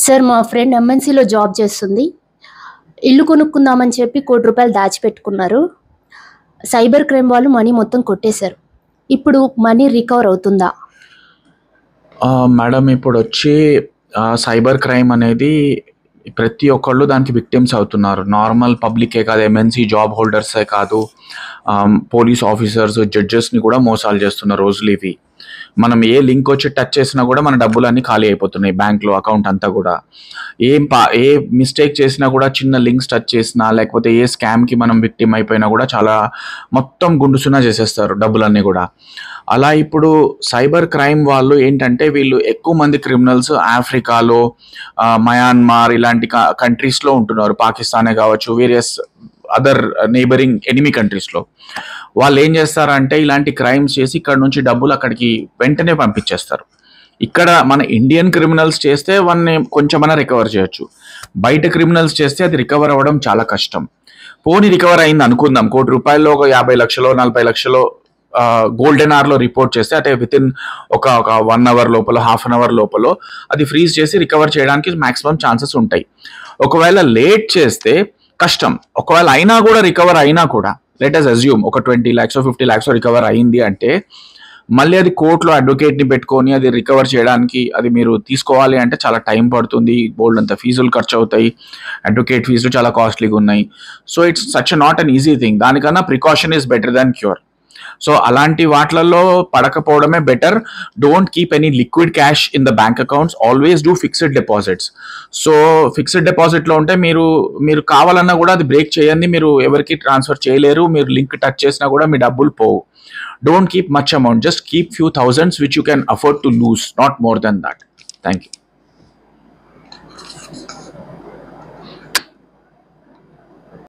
Sir మా friend ఎంఎన్సీలో job చేస్తుంది. ఇల్లు కొనుక్కుందామని చెప్పి ₹1,00,00,000 దాచిపెట్టుకున్నారు. సైబర్ క్రైమ్ వాళ్ళు మనీ మొత్తం కొట్టేశారు. ఇప్పుడు మనీ రికవర్ అవుతుందా? మేడం ఇప్పుడొచ్చి సైబర్ క్రైమ్ అనేది ప్రతి ఒక్కళ్ళు దానికి విక్టిమ్స్ అవుతున్నారు. నార్మల్ పబ్లికే కాదు, ఎంఎన్సీ జాబ్ హోల్డర్సే కాదు, పోలీస్ ఆఫీసర్స్, జడ్జెస్ని కూడా మోసాలు చేస్తున్న రోజులు ఇవి. మనం ఏ లింక్ వచ్చి టచ్ చేసినా కూడా మన డబ్బులన్నీ ఖాళీ అయిపోతున్నాయి, బ్యాంక్లో అకౌంట్ అంతా కూడా. ఏ మిస్టేక్ చేసినా కూడా, చిన్న లింక్స్ టచ్ చేసినా లేకపోతే ఏ స్కామ్కి మనం విక్టిమ్ అయిపోయినా కూడా చాలా మొత్తం గుండుసున్నా చేసేస్తారు డబ్బులన్నీ కూడా. అలా ఇప్పుడు సైబర్ క్రైమ్ వాళ్ళు ఏంటంటే, వీళ్ళు ఎక్కువ మంది క్రిమినల్స్ ఆఫ్రికాలో, మయన్మార్ ఇలాంటి కంట్రీస్లో ఉంటున్నారు. పాకిస్తానే కావచ్చు, వేరియస్ అదర్ నైబరింగ్ ఎనిమీ కంట్రీస్లో. వాళ్ళు ఏం చేస్తారంటే, ఇలాంటి క్రైమ్స్ చేసి ఇక్కడ నుంచి డబ్బులు అక్కడికి వెంటనే పంపించేస్తారు. ఇక్కడ మన ఇండియన్ క్రిమినల్స్ చేస్తే వాళ్ళని కొంచెమైనా రికవర్ చేయొచ్చు. బయట క్రిమినల్స్ చేస్తే అది రికవర్ అవ్వడం చాలా కష్టం. పోనీ రికవర్ అయింది అనుకుందాం, ₹1,00,00,000 ఒక 50 లక్షలు 40 లక్షలు గోల్డెన్ అవర్లో రిపోర్ట్ చేస్తే, అంటే వితిన్ ఒక 1 అవర్ లోపల, హాఫ్ అన్ అవర్ లోపల అది ఫ్రీజ్ చేసి రికవర్ చేయడానికి మాక్సిమం ఛాన్సెస్ ఉంటాయి. ఒకవేళ లేట్ చేస్తే కష్టం. ఒకవేళ అయినా కూడా, రికవర్ అయినా కూడా, లెట్ అస్ అజ్యూమ్ ఒక 20 lakhs 50 lakhs రికవర్ అయింది అంటే, మళ్ళీ అది కోర్టులో అడ్వకేట్ని పెట్టుకొని అది రికవర్ చేయడానికి అది మీరు తీసుకోవాలి అంటే చాలా టైం పడుతుంది, బోల్డ్ అంత ఫీజులు ఖర్చు అవుతాయి, అడ్వకేట్ ఫీజులు చాలా కాస్ట్లీగా ఉన్నాయి. So it's such not an easy thing. దానికన్నా precaution is better than cure. So అలాంటి వాటిలలో పడకపోవడమే better. Don't keep any liquid cash in the bank accounts, always do fixed deposits. So fixed డిపాజిట్లో ఉంటే మీరు కావాలన్నా కూడా అది బ్రేక్ చేయండి, మీరు ఎవరికి ట్రాన్స్ఫర్ చేయలేరు, మీరు లింక్ టచ్ చేసినా కూడా మీ డబ్బులు పోవు. Don't keep much amount, just keep few thousands which you can afford to lose, not more than that. Thank you.